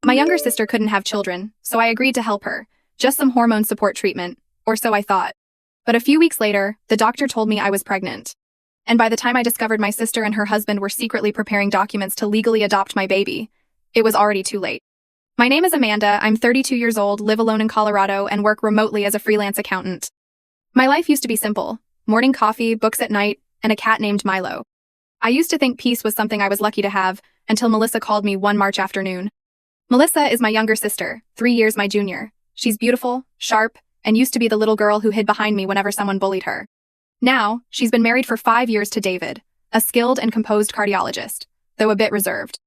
My younger sister couldn't have children, so I agreed to help her. Just some hormone support treatment, or so I thought. But a few weeks later, the doctor told me I was pregnant. And by the time I discovered my sister and her husband were secretly preparing documents to legally adopt my baby, it was already too late. My name is Amanda, I'm 32 years old, live alone in Colorado, and work remotely as a freelance accountant. My life used to be simple: morning coffee, books at night, and a cat named Milo. I used to think peace was something I was lucky to have, until Melissa called me one March afternoon. Melissa is my younger sister, 3 years my junior. She's beautiful, sharp, and used to be the little girl who hid behind me whenever someone bullied her. Now, she's been married for 5 years to David, a skilled and composed cardiologist, though a bit reserved.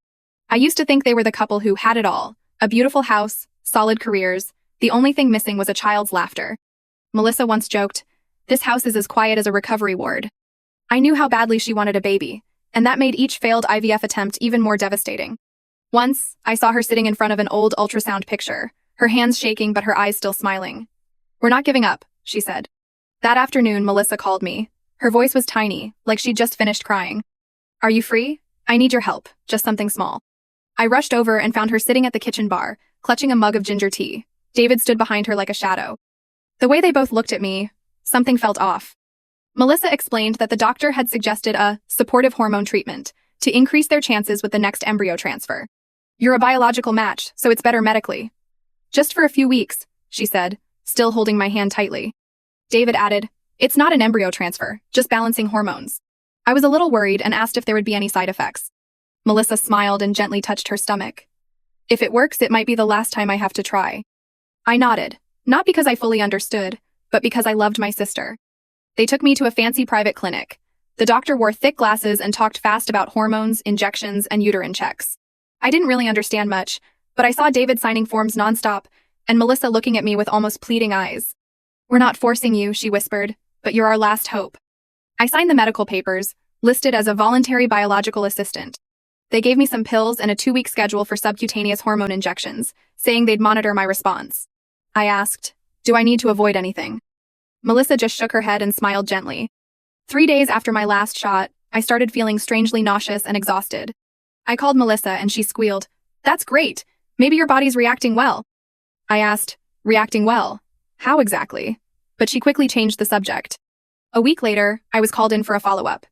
I used to think they were the couple who had it all: a beautiful house, solid careers. The only thing missing was a child's laughter. Melissa once joked, "This house is as quiet as a recovery ward." I knew how badly she wanted a baby, and that made each failed IVF attempt even more devastating. Once, I saw her sitting in front of an old ultrasound picture, her hands shaking but her eyes still smiling. "We're not giving up," she said. That afternoon, Melissa called me. Her voice was tiny, like she'd just finished crying. "Are you free? I need your help, just something small." I rushed over and found her sitting at the kitchen bar, clutching a mug of ginger tea. David stood behind her like a shadow. The way they both looked at me, something felt off. Melissa explained that the doctor had suggested a supportive hormone treatment to increase their chances with the next embryo transfer. "You're a biological match, so it's better medically." "Just for a few weeks," she said, still holding my hand tightly. David added, "It's not an embryo transfer, just balancing hormones." I was a little worried and asked if there would be any side effects. Melissa smiled and gently touched her stomach. "If it works, it might be the last time I have to try." I nodded, not because I fully understood, but because I loved my sister. They took me to a fancy private clinic. The doctor wore thick glasses and talked fast about hormones, injections, and uterine checks. I didn't really understand much, but I saw David signing forms nonstop, and Melissa looking at me with almost pleading eyes. "We're not forcing you," she whispered, "but you're our last hope." I signed the medical papers, listed as a voluntary biological assistant. They gave me some pills and a 2-week schedule for subcutaneous hormone injections, saying they'd monitor my response. I asked, "Do I need to avoid anything?" Melissa just shook her head and smiled gently. 3 days after my last shot, I started feeling strangely nauseous and exhausted. I called Melissa and she squealed, "That's great. Maybe your body's reacting well." I asked, "Reacting well? How exactly?" But she quickly changed the subject. A week later, I was called in for a follow-up.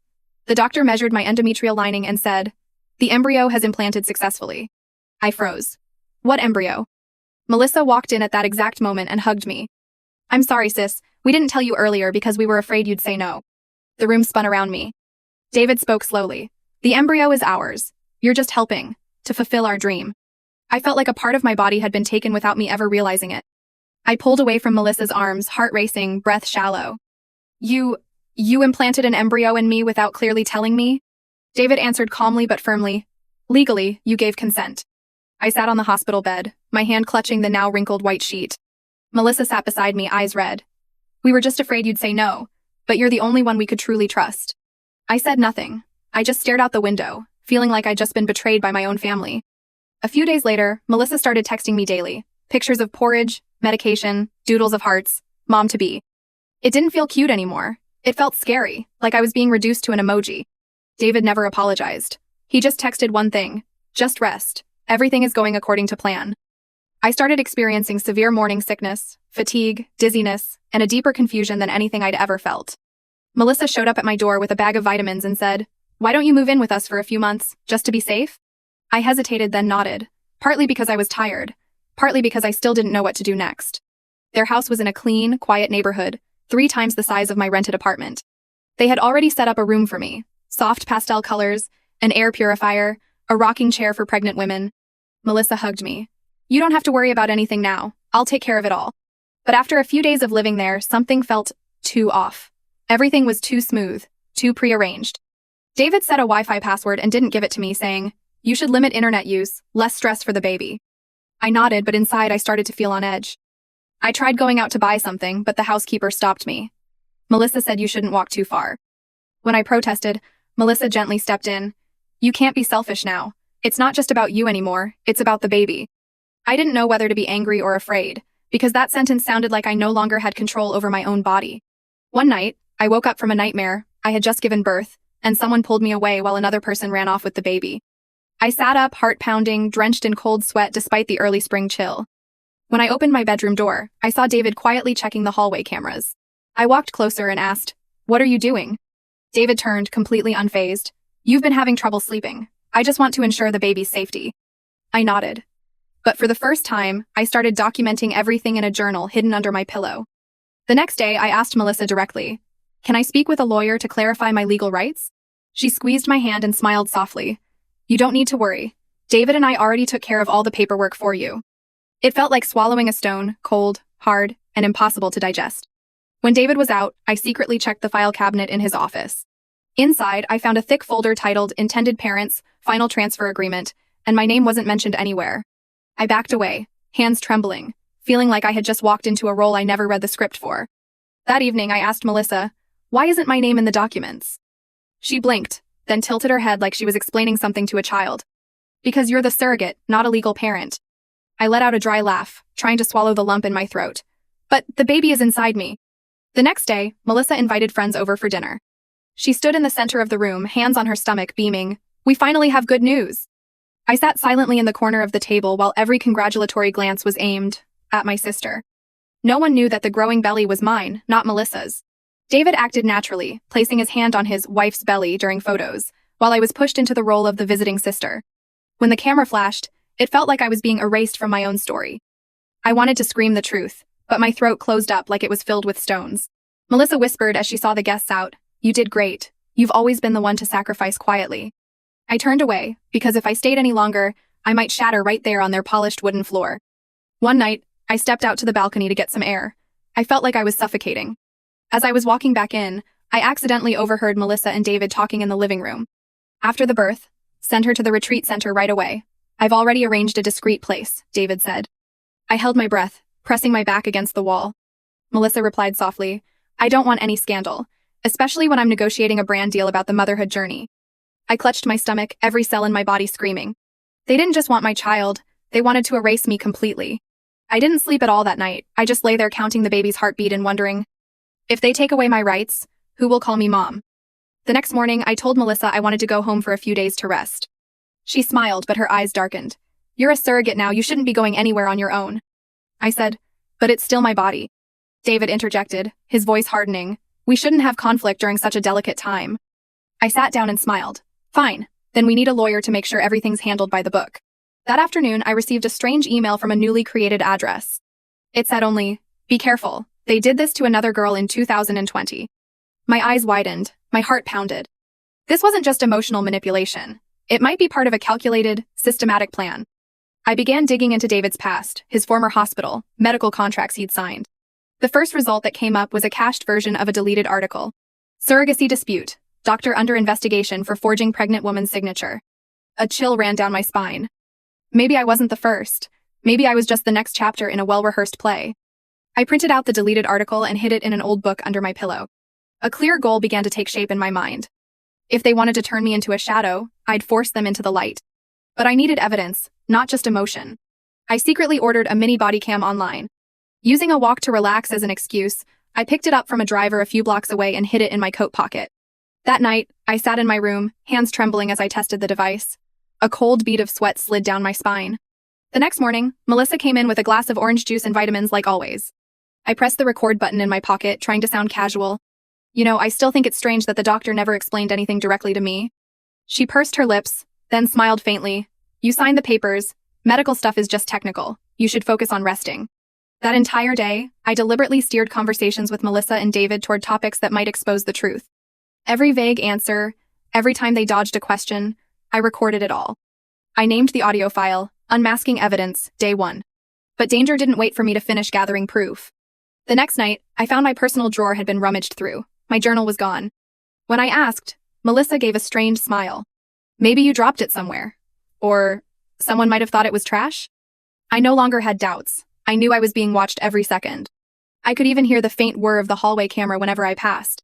The doctor measured my endometrial lining and said, "The embryo has implanted successfully." I froze. "What embryo?" Melissa walked in at that exact moment and hugged me. "I'm sorry, sis. We didn't tell you earlier because we were afraid you'd say no." The room spun around me. David spoke slowly. "The embryo is ours. You're just helping to fulfill our dream." I felt like a part of my body had been taken without me ever realizing it. I pulled away from Melissa's arms, heart racing, breath shallow. You implanted an embryo in me without clearly telling me?" David answered calmly but firmly, "Legally, you gave consent." I sat on the hospital bed, my hand clutching the now wrinkled white sheet. Melissa sat beside me, eyes red. "We were just afraid you'd say no, but you're the only one we could truly trust." I said nothing. I just stared out the window, feeling like I'd just been betrayed by my own family. A few days later, Melissa started texting me daily. Pictures of porridge, medication, doodles of hearts, mom-to-be. It didn't feel cute anymore. It felt scary, like I was being reduced to an emoji. David never apologized. He just texted one thing: "Just rest. Everything is going according to plan." I started experiencing severe morning sickness, fatigue, dizziness, and a deeper confusion than anything I'd ever felt. Melissa showed up at my door with a bag of vitamins and said, "Why don't you move in with us for a few months, just to be safe?" I hesitated, then nodded, partly because I was tired, partly because I still didn't know what to do next. Their house was in a clean, quiet neighborhood, 3 times the size of my rented apartment. They had already set up a room for me: soft pastel colors, an air purifier, a rocking chair for pregnant women. Melissa hugged me. "You don't have to worry about anything now. I'll take care of it all." But after a few days of living there, something felt too off. Everything was too smooth, too prearranged. David set a Wi-Fi password and didn't give it to me, saying, "You should limit internet use, less stress for the baby." I nodded, but inside I started to feel on edge. I tried going out to buy something, but the housekeeper stopped me. Melissa said you shouldn't walk too far. When I protested, Melissa gently stepped in. "You can't be selfish now. It's not just about you anymore, it's about the baby." I didn't know whether to be angry or afraid, because that sentence sounded like I no longer had control over my own body. One night, I woke up from a nightmare. I had just given birth, and someone pulled me away while another person ran off with the baby. I sat up, heart pounding, drenched in cold sweat despite the early spring chill. When I opened my bedroom door, I saw David quietly checking the hallway cameras. I walked closer and asked, "What are you doing?" David turned, completely unfazed. "You've been having trouble sleeping. I just want to ensure the baby's safety." I nodded. But for the first time, I started documenting everything in a journal hidden under my pillow. The next day, I asked Melissa directly, "Can I speak with a lawyer to clarify my legal rights?" She squeezed my hand and smiled softly. "You don't need to worry. David and I already took care of all the paperwork for you." It felt like swallowing a stone, cold, hard, and impossible to digest. When David was out, I secretly checked the file cabinet in his office. Inside, I found a thick folder titled Intended Parents, Final Transfer Agreement, and my name wasn't mentioned anywhere. I backed away, hands trembling, feeling like I had just walked into a role I never read the script for. That evening, I asked Melissa, "Why isn't my name in the documents?" She blinked, then tilted her head like she was explaining something to a child. "Because you're the surrogate, not a legal parent." I let out a dry laugh, trying to swallow the lump in my throat. "But the baby is inside me." The next day, Melissa invited friends over for dinner. She stood in the center of the room, hands on her stomach, beaming, "We finally have good news." I sat silently in the corner of the table while every congratulatory glance was aimed at my sister. No one knew that the growing belly was mine, not Melissa's. David acted naturally, placing his hand on his wife's belly during photos, while I was pushed into the role of the visiting sister. When the camera flashed, it felt like I was being erased from my own story. I wanted to scream the truth, but my throat closed up like it was filled with stones. Melissa whispered as she saw the guests out, "You did great. You've always been the one to sacrifice quietly." I turned away, because if I stayed any longer, I might shatter right there on their polished wooden floor. One night, I stepped out to the balcony to get some air. I felt like I was suffocating. As I was walking back in, I accidentally overheard Melissa and David talking in the living room. "After the birth, send her to the retreat center right away. I've already arranged a discreet place," David said. I held my breath, pressing my back against the wall. Melissa replied softly, "I don't want any scandal, especially when I'm negotiating a brand deal about the motherhood journey." I clutched my stomach, every cell in my body screaming. They didn't just want my child, they wanted to erase me completely. I didn't sleep at all that night. I just lay there counting the baby's heartbeat and wondering, if they take away my rights, who will call me mom? The next morning, I told Melissa I wanted to go home for a few days to rest. She smiled, but her eyes darkened. "You're a surrogate now, you shouldn't be going anywhere on your own." I said, "But it's still my body." David interjected, his voice hardening. "We shouldn't have conflict during such a delicate time." I sat down and smiled. "Fine, then we need a lawyer to make sure everything's handled by the book." That afternoon, I received a strange email from a newly created address. It said only, "Be careful, they did this to another girl in 2020. My eyes widened, my heart pounded. This wasn't just emotional manipulation. It might be part of a calculated, systematic plan. I began digging into David's past, his former hospital, medical contracts he'd signed. The first result that came up was a cached version of a deleted article. "Surrogacy dispute. Doctor under investigation for forging pregnant woman's signature." A chill ran down my spine. Maybe I wasn't the first. Maybe I was just the next chapter in a well-rehearsed play. I printed out the deleted article and hid it in an old book under my pillow. A clear goal began to take shape in my mind. If they wanted to turn me into a shadow, I'd force them into the light. But I needed evidence, not just emotion. I secretly ordered a mini body cam online. Using a walk to relax as an excuse, I picked it up from a driver a few blocks away and hid it in my coat pocket. That night, I sat in my room, hands trembling as I tested the device. A cold bead of sweat slid down my spine. The next morning, Melissa came in with a glass of orange juice and vitamins like always. I pressed the record button in my pocket, trying to sound casual. I still think it's strange that the doctor never explained anything directly to me." She pursed her lips, then smiled faintly. "You signed the papers. Medical stuff is just technical. You should focus on resting." That entire day, I deliberately steered conversations with Melissa and David toward topics that might expose the truth. Every vague answer, every time they dodged a question, I recorded it all. I named the audio file, Unmasking Evidence, Day 1. But danger didn't wait for me to finish gathering proof. The next night, I found my personal drawer had been rummaged through. My journal was gone. When I asked, Melissa gave a strange smile. "Maybe you dropped it somewhere. Or someone might have thought it was trash?" I no longer had doubts. I knew I was being watched every second. I could even hear the faint whir of the hallway camera whenever I passed.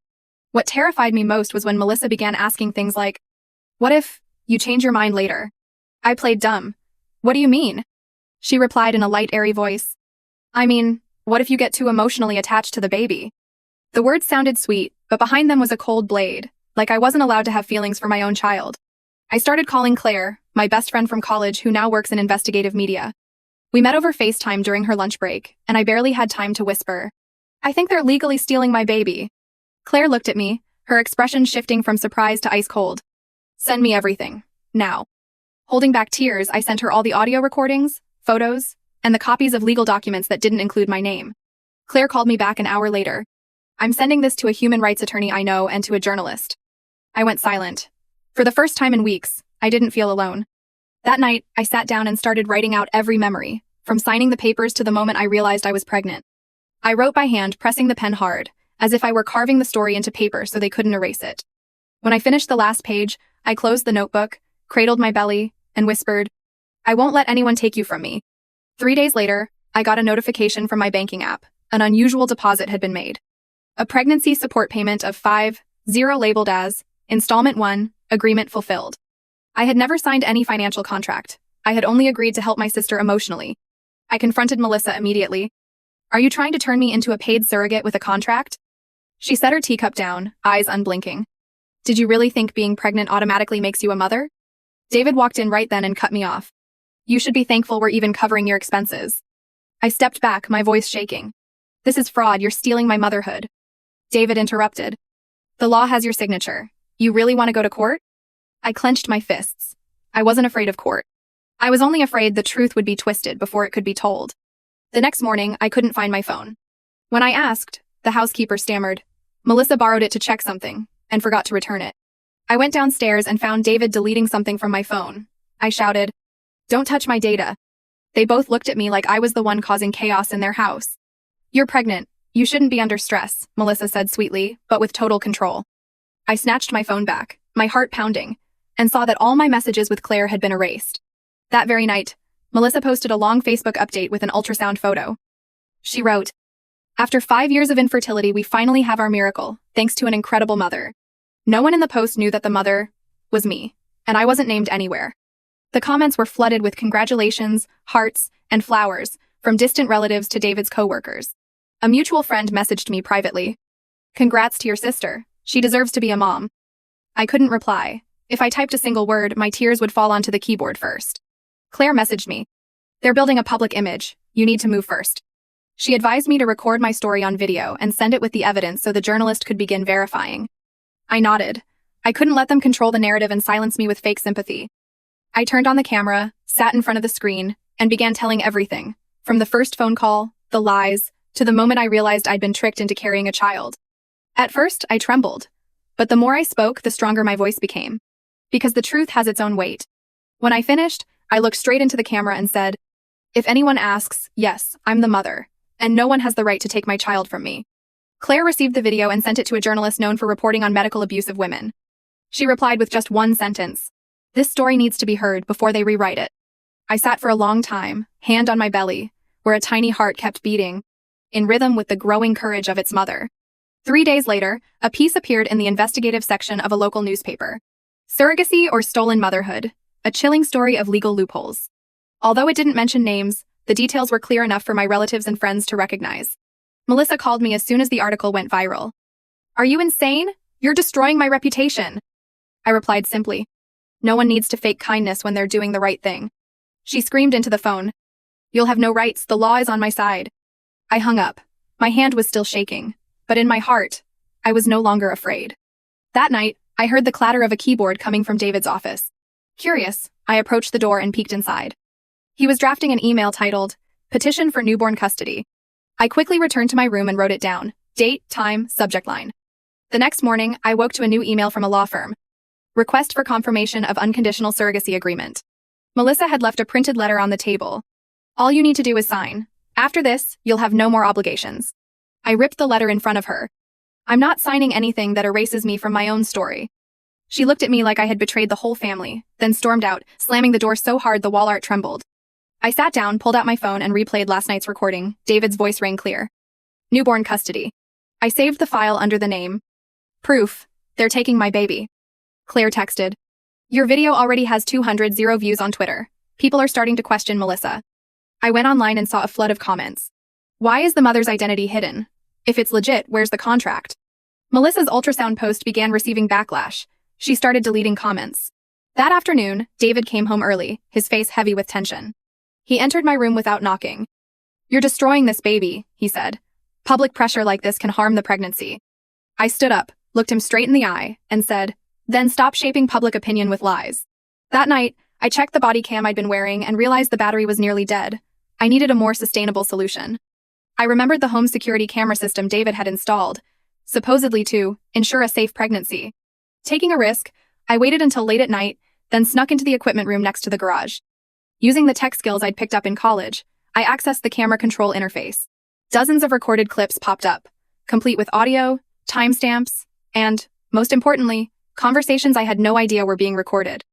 What terrified me most was when Melissa began asking things like, "What if you change your mind later?" I played dumb. "What do you mean?" She replied in a light, airy voice. "I mean, what if you get too emotionally attached to the baby?" The words sounded sweet, but behind them was a cold blade, like I wasn't allowed to have feelings for my own child. I started calling Claire, my best friend from college who now works in investigative media. We met over FaceTime during her lunch break, and I barely had time to whisper, "I think they're legally stealing my baby." Claire looked at me, her expression shifting from surprise to ice cold. "Send me everything. Now." Holding back tears, I sent her all the audio recordings, photos, and the copies of legal documents that didn't include my name. Claire called me back an hour later. "I'm sending this to a human rights attorney I know and to a journalist." I went silent. For the first time in weeks, I didn't feel alone. That night, I sat down and started writing out every memory, from signing the papers to the moment I realized I was pregnant. I wrote by hand, pressing the pen hard, as if I were carving the story into paper so they couldn't erase it. When I finished the last page, I closed the notebook, cradled my belly, and whispered, "I won't let anyone take you from me." 3 days later, I got a notification from my banking app. An unusual deposit had been made. A pregnancy support payment of $5,000 labeled as Installment 1, Agreement Fulfilled. I had never signed any financial contract. I had only agreed to help my sister emotionally. I confronted Melissa immediately. "Are you trying to turn me into a paid surrogate with a contract?" She set her teacup down, eyes unblinking. "Did you really think being pregnant automatically makes you a mother?" David walked in right then and cut me off. "You should be thankful we're even covering your expenses." I stepped back, my voice shaking. "This is fraud. You're stealing my motherhood." David interrupted. "The law has your signature. You really want to go to court?" I clenched my fists. I wasn't afraid of court. I was only afraid the truth would be twisted before it could be told. The next morning, I couldn't find my phone. When I asked, the housekeeper stammered, "Melissa borrowed it to check something and forgot to return it." I went downstairs and found David deleting something from my phone. I shouted, "Don't touch my data." They both looked at me like I was the one causing chaos in their house. "You're pregnant. You shouldn't be under stress," Melissa said sweetly, but with total control. I snatched my phone back, my heart pounding, and saw that all my messages with Claire had been erased. That very night, Melissa posted a long Facebook update with an ultrasound photo. She wrote, "After 5 years of infertility, we finally have our miracle, thanks to an incredible mother." No one in the post knew that the mother was me, and I wasn't named anywhere. The comments were flooded with congratulations, hearts, and flowers, from distant relatives to David's coworkers. A mutual friend messaged me privately, "Congrats to your sister. She deserves to be a mom." I couldn't reply. If I typed a single word, my tears would fall onto the keyboard first. Claire messaged me, "They're building a public image. You need to move first." She advised me to record my story on video and send it with the evidence so the journalist could begin verifying. I nodded. I couldn't let them control the narrative and silence me with fake sympathy. I turned on the camera, sat in front of the screen, and began telling everything, from the first phone call, the lies, to the moment I realized I'd been tricked into carrying a child. At first, I trembled, but the more I spoke, the stronger my voice became. Because the truth has its own weight. When I finished, I looked straight into the camera and said, "If anyone asks, yes, I'm the mother, and no one has the right to take my child from me." Claire received the video and sent it to a journalist known for reporting on medical abuse of women. She replied with just one sentence, "This story needs to be heard before they rewrite it." I sat for a long time, hand on my belly, where a tiny heart kept beating, in rhythm with the growing courage of its mother. 3 days later, a piece appeared in the investigative section of a local newspaper. Surrogacy or Stolen Motherhood, a chilling story of legal loopholes. Although it didn't mention names, the details were clear enough for my relatives and friends to recognize. Melissa called me as soon as the article went viral. "Are you insane? You're destroying my reputation." I replied simply, "No one needs to fake kindness when they're doing the right thing." She screamed into the phone, "You'll have no rights, the law is on my side." I hung up. My hand was still shaking, but in my heart, I was no longer afraid. That night, I heard the clatter of a keyboard coming from David's office. Curious, I approached the door and peeked inside. He was drafting an email titled, "Petition for Newborn Custody." I quickly returned to my room and wrote it down, date, time, subject line. The next morning, I woke to a new email from a law firm. Request for confirmation of unconditional surrogacy agreement. Melissa had left a printed letter on the table. "All you need to do is sign. After this, you'll have no more obligations." I ripped the letter in front of her. "I'm not signing anything that erases me from my own story." She looked at me like I had betrayed the whole family, then stormed out, slamming the door so hard the wall art trembled. I sat down, pulled out my phone, and replayed last night's recording. David's voice rang clear. "Newborn custody." I saved the file under the name. "Proof. They're taking my baby." Claire texted, "Your video already has 200 views on Twitter. People are starting to question Melissa." I went online and saw a flood of comments. Why is the mother's identity hidden? If it's legit, where's the contract? Melissa's ultrasound post began receiving backlash. She started deleting comments. That afternoon, David came home early, his face heavy with tension. He entered my room without knocking. "You're destroying this baby," he said. "Public pressure like this can harm the pregnancy." I stood up, looked him straight in the eye, and said, "Then stop shaping public opinion with lies." That night, I checked the body cam I'd been wearing and realized the battery was nearly dead. I needed a more sustainable solution. I remembered the home security camera system David had installed, supposedly to ensure a safe pregnancy. Taking a risk, I waited until late at night, then snuck into the equipment room next to the garage. Using the tech skills I'd picked up in college, I accessed the camera control interface. Dozens of recorded clips popped up, complete with audio, timestamps, and, most importantly, conversations I had no idea were being recorded.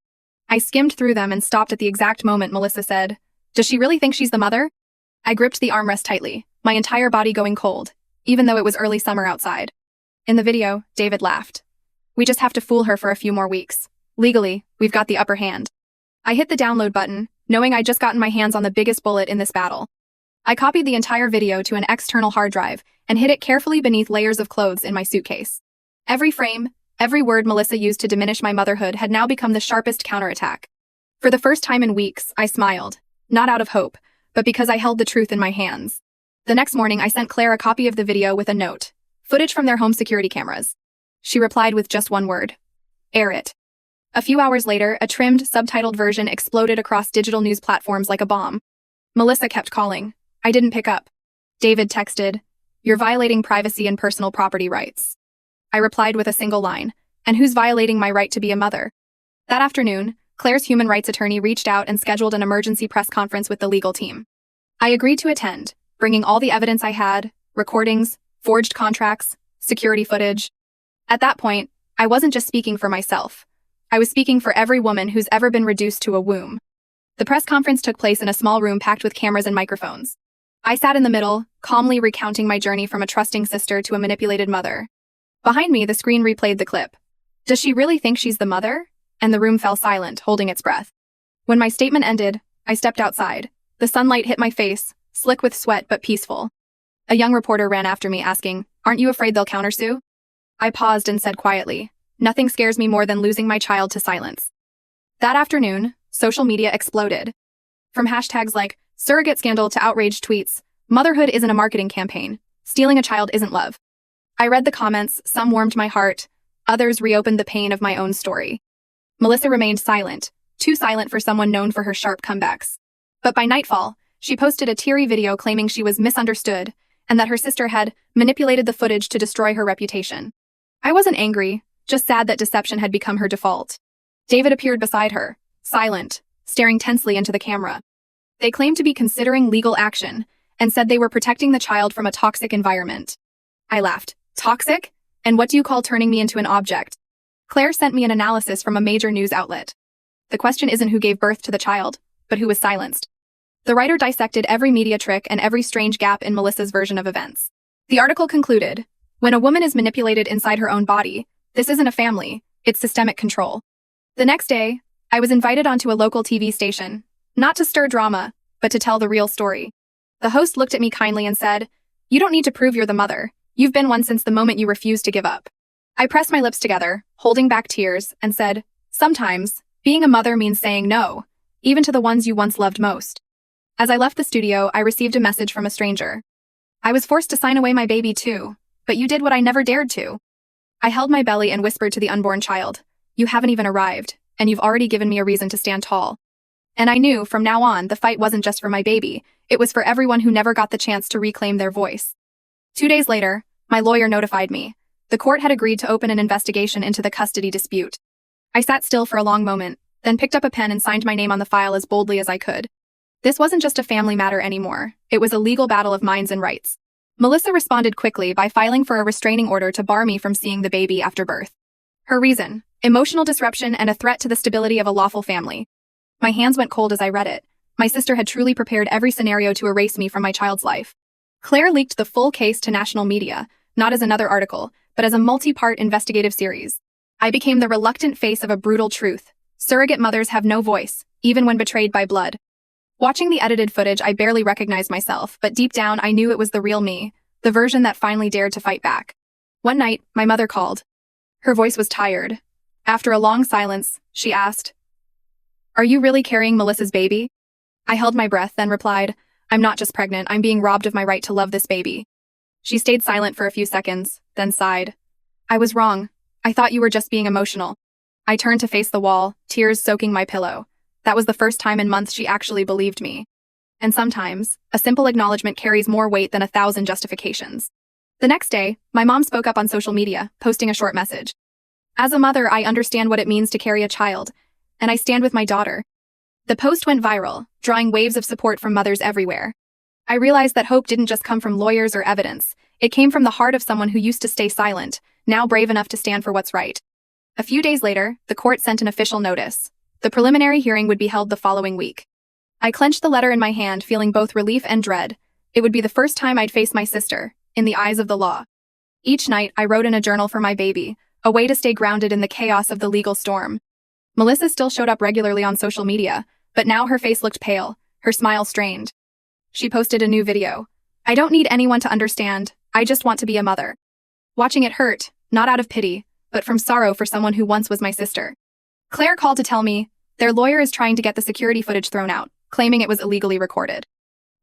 I skimmed through them and stopped at the exact moment Melissa said, "Does she really think she's the mother?" I gripped the armrest tightly, my entire body going cold, even though it was early summer outside. In the video, David laughed. "We just have to fool her for a few more weeks. Legally, we've got the upper hand." I hit the download button, knowing I'd just gotten my hands on the biggest bullet in this battle. I copied the entire video to an external hard drive and hid it carefully beneath layers of clothes in my suitcase. Every frame, every word Melissa used to diminish my motherhood had now become the sharpest counterattack. For the first time in weeks, I smiled, not out of hope, but because I held the truth in my hands. The next morning, I sent Claire a copy of the video with a note, footage from their home security cameras. She replied with just one word: "Air it." A few hours later, a trimmed, subtitled version exploded across digital news platforms like a bomb. Melissa kept calling. I didn't pick up. David texted, "You're violating privacy and personal property rights." I replied with a single line, "And who's violating my right to be a mother?" That afternoon, Claire's human rights attorney reached out and scheduled an emergency press conference with the legal team. I agreed to attend, bringing all the evidence I had, recordings, forged contracts, security footage. At that point, I wasn't just speaking for myself. I was speaking for every woman who's ever been reduced to a womb. The press conference took place in a small room packed with cameras and microphones. I sat in the middle, calmly recounting my journey from a trusting sister to a manipulated mother. Behind me, the screen replayed the clip. "Does she really think she's the mother?" And the room fell silent, holding its breath. When my statement ended, I stepped outside. The sunlight hit my face, slick with sweat but peaceful. A young reporter ran after me asking, "Aren't you afraid they'll countersue?" I paused and said quietly, "Nothing scares me more than losing my child to silence." That afternoon, social media exploded. From hashtags like surrogate scandal to outraged tweets, "Motherhood isn't a marketing campaign. Stealing a child isn't love." I read the comments, some warmed my heart, others reopened the pain of my own story. Melissa remained silent, too silent for someone known for her sharp comebacks. But by nightfall, she posted a teary video claiming she was misunderstood and that her sister had manipulated the footage to destroy her reputation. I wasn't angry, just sad that deception had become her default. David appeared beside her, silent, staring tensely into the camera. They claimed to be considering legal action and said they were protecting the child from a toxic environment. I laughed. Toxic? And what do you call turning me into an object? Claire sent me an analysis from a major news outlet. The question isn't who gave birth to the child, but who was silenced. The writer dissected every media trick and every strange gap in Melissa's version of events. The article concluded, "When a woman is manipulated inside her own body, this isn't a family, it's systemic control." The next day, I was invited onto a local TV station, not to stir drama, but to tell the real story. The host looked at me kindly and said, "You don't need to prove you're the mother. You've been one since the moment you refused to give up." I pressed my lips together, holding back tears, and said, "Sometimes, being a mother means saying no, even to the ones you once loved most." As I left the studio, I received a message from a stranger. "I was forced to sign away my baby too, but you did what I never dared to." I held my belly and whispered to the unborn child, "You haven't even arrived, and you've already given me a reason to stand tall." And I knew, from now on, the fight wasn't just for my baby, it was for everyone who never got the chance to reclaim their voice. 2 days later, my lawyer notified me. The court had agreed to open an investigation into the custody dispute. I sat still for a long moment, then picked up a pen and signed my name on the file as boldly as I could. This wasn't just a family matter anymore, it was a legal battle of minds and rights. Melissa responded quickly by filing for a restraining order to bar me from seeing the baby after birth. Her reason: emotional disruption and a threat to the stability of a lawful family. My hands went cold as I read it. My sister had truly prepared every scenario to erase me from my child's life. Claire leaked the full case to national media, not as another article, but as a multi-part investigative series. I became the reluctant face of a brutal truth. Surrogate mothers have no voice, even when betrayed by blood. Watching the edited footage, I barely recognized myself, but deep down I knew it was the real me, the version that finally dared to fight back. One night, my mother called. Her voice was tired. After a long silence, she asked, Are you really carrying Melissa's baby? I held my breath, then replied, I'm not just pregnant, I'm being robbed of my right to love this baby. She stayed silent for a few seconds, then sighed. I was wrong. I thought you were just being emotional. I turned to face the wall, tears soaking my pillow. That was the first time in months she actually believed me. And sometimes, a simple acknowledgement carries more weight than 1,000 justifications. The next day, my mom spoke up on social media, posting a short message. As a mother, I understand what it means to carry a child, and I stand with my daughter. The post went viral, drawing waves of support from mothers everywhere. I realized that hope didn't just come from lawyers or evidence. It came from the heart of someone who used to stay silent, now brave enough to stand for what's right. A few days later, the court sent an official notice. The preliminary hearing would be held the following week. I clenched the letter in my hand, feeling both relief and dread. It would be the first time I'd face my sister, in the eyes of the law. Each night, I wrote in a journal for my baby, a way to stay grounded in the chaos of the legal storm. Melissa still showed up regularly on social media, but now her face looked pale, her smile strained. She posted a new video. I don't need anyone to understand, I just want to be a mother. Watching it hurt, not out of pity, but from sorrow for someone who once was my sister. Claire called to tell me, their lawyer is trying to get the security footage thrown out, claiming it was illegally recorded.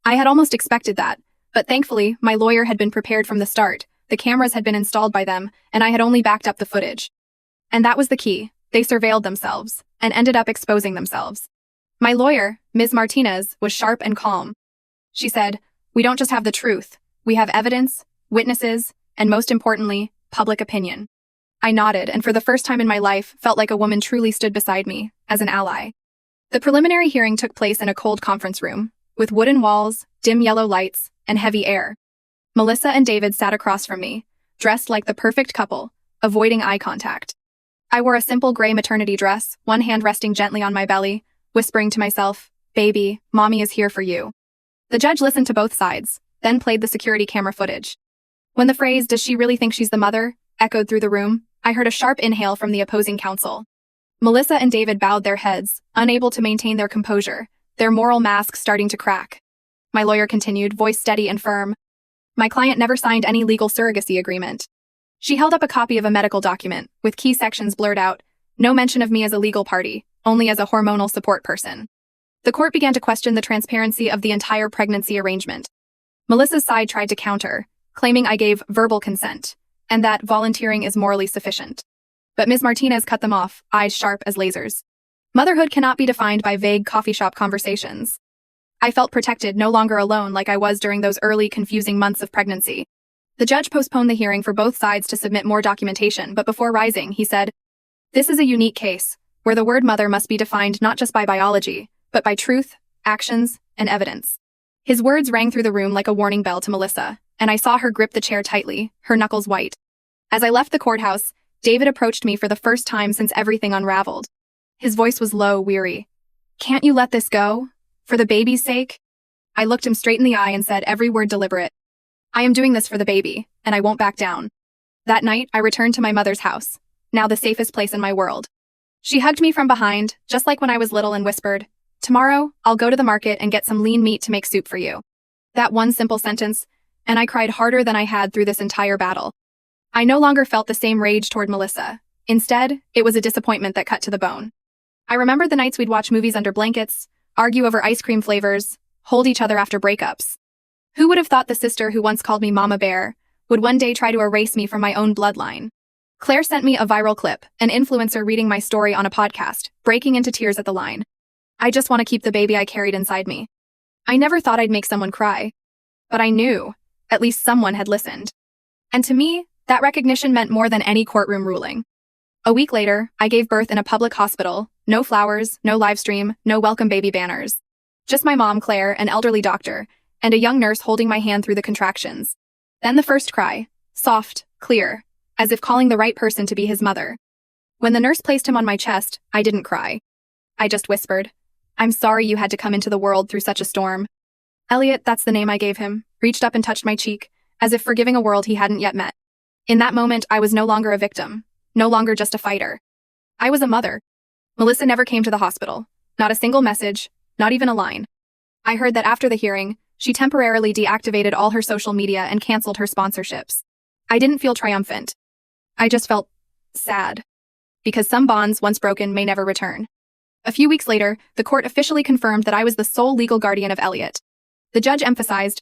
I had almost expected that, but thankfully, my lawyer had been prepared from the start, the cameras had been installed by them, and I had only backed up the footage. And that was the key, they surveilled themselves, and ended up exposing themselves. My lawyer, Ms. Martinez, was sharp and calm. She said, we don't just have the truth, we have evidence, witnesses, and most importantly, public opinion. I nodded, and for the first time in my life, felt like a woman truly stood beside me, as an ally. The preliminary hearing took place in a cold conference room, with wooden walls, dim yellow lights, and heavy air. Melissa and David sat across from me, dressed like the perfect couple, avoiding eye contact. I wore a simple gray maternity dress, one hand resting gently on my belly, whispering to myself, baby, mommy is here for you. The judge listened to both sides, then played the security camera footage. When the phrase, does she really think she's the mother, echoed through the room, I heard a sharp inhale from the opposing counsel. Melissa and David bowed their heads, unable to maintain their composure, their moral masks starting to crack. My lawyer continued, voice steady and firm. My client never signed any legal surrogacy agreement. She held up a copy of a medical document, with key sections blurred out, no mention of me as a legal party, only as a hormonal support person. The court began to question the transparency of the entire pregnancy arrangement. Melissa's side tried to counter, claiming I gave verbal consent, and that volunteering is morally sufficient. But Ms. Martinez cut them off, eyes sharp as lasers. Motherhood cannot be defined by vague coffee shop conversations. I felt protected, no longer alone like I was during those early, confusing months of pregnancy. The judge postponed the hearing for both sides to submit more documentation, but before rising, he said, this is a unique case, where the word mother must be defined not just by biology, but by truth, actions, and evidence. His words rang through the room like a warning bell to Melissa, and I saw her grip the chair tightly, her knuckles white. As I left the courthouse, David approached me for the first time since everything unraveled. His voice was low, weary. Can't you let this go? For the baby's sake? I looked him straight in the eye and said, every word deliberate. I am doing this for the baby, and I won't back down. That night, I returned to my mother's house, now the safest place in my world. She hugged me from behind, just like when I was little, and whispered, tomorrow, I'll go to the market and get some lean meat to make soup for you. That one simple sentence, and I cried harder than I had through this entire battle. I no longer felt the same rage toward Melissa. Instead, it was a disappointment that cut to the bone. I remembered the nights we'd watch movies under blankets, argue over ice cream flavors, hold each other after breakups. Who would have thought the sister who once called me Mama Bear would one day try to erase me from my own bloodline? Claire sent me a viral clip, an influencer reading my story on a podcast, breaking into tears at the line. I just want to keep the baby I carried inside me. I never thought I'd make someone cry. But I knew, at least someone had listened. And to me, that recognition meant more than any courtroom ruling. A week later, I gave birth in a public hospital, no flowers, no live stream, no welcome baby banners. Just my mom, Claire, an elderly doctor, and a young nurse holding my hand through the contractions. Then the first cry, soft, clear, as if calling the right person to be his mother. When the nurse placed him on my chest, I didn't cry. I just whispered, I'm sorry you had to come into the world through such a storm. Elliot, that's the name I gave him, reached up and touched my cheek, as if forgiving a world he hadn't yet met. In that moment, I was no longer a victim, no longer just a fighter. I was a mother. Melissa never came to the hospital. Not a single message, not even a line. I heard that after the hearing, she temporarily deactivated all her social media and canceled her sponsorships. I didn't feel triumphant. I just felt sad. Because some bonds, once broken, may never return. A few weeks later, the court officially confirmed that I was the sole legal guardian of Elliot. The judge emphasized,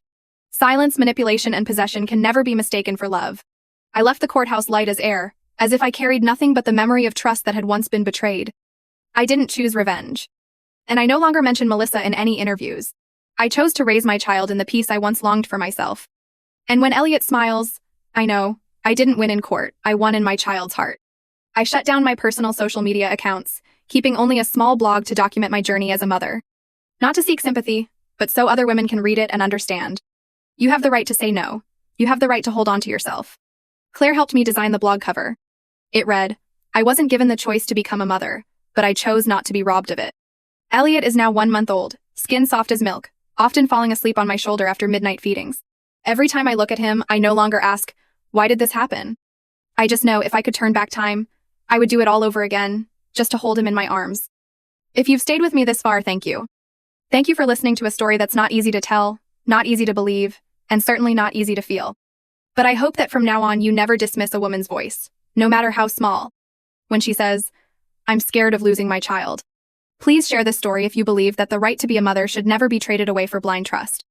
silence, manipulation, and possession can never be mistaken for love. I left the courthouse light as air, as if I carried nothing but the memory of trust that had once been betrayed. I didn't choose revenge. And I no longer mention Melissa in any interviews. I chose to raise my child in the peace I once longed for myself. And when Elliot smiles, I know, I didn't win in court, I won in my child's heart. I shut down my personal social media accounts, keeping only a small blog to document my journey as a mother. Not to seek sympathy, but so other women can read it and understand. You have the right to say no. You have the right to hold on to yourself. Claire helped me design the blog cover. It read, I wasn't given the choice to become a mother, but I chose not to be robbed of it. Elliot is now 1 month old, skin soft as milk, often falling asleep on my shoulder after midnight feedings. Every time I look at him, I no longer ask, why did this happen? I just know if I could turn back time, I would do it all over again, just to hold him in my arms. If you've stayed with me this far, thank you. Thank you for listening to a story that's not easy to tell, not easy to believe, and certainly not easy to feel. But I hope that from now on you never dismiss a woman's voice, no matter how small. When she says, I'm scared of losing my child. Please share this story if you believe that the right to be a mother should never be traded away for blind trust.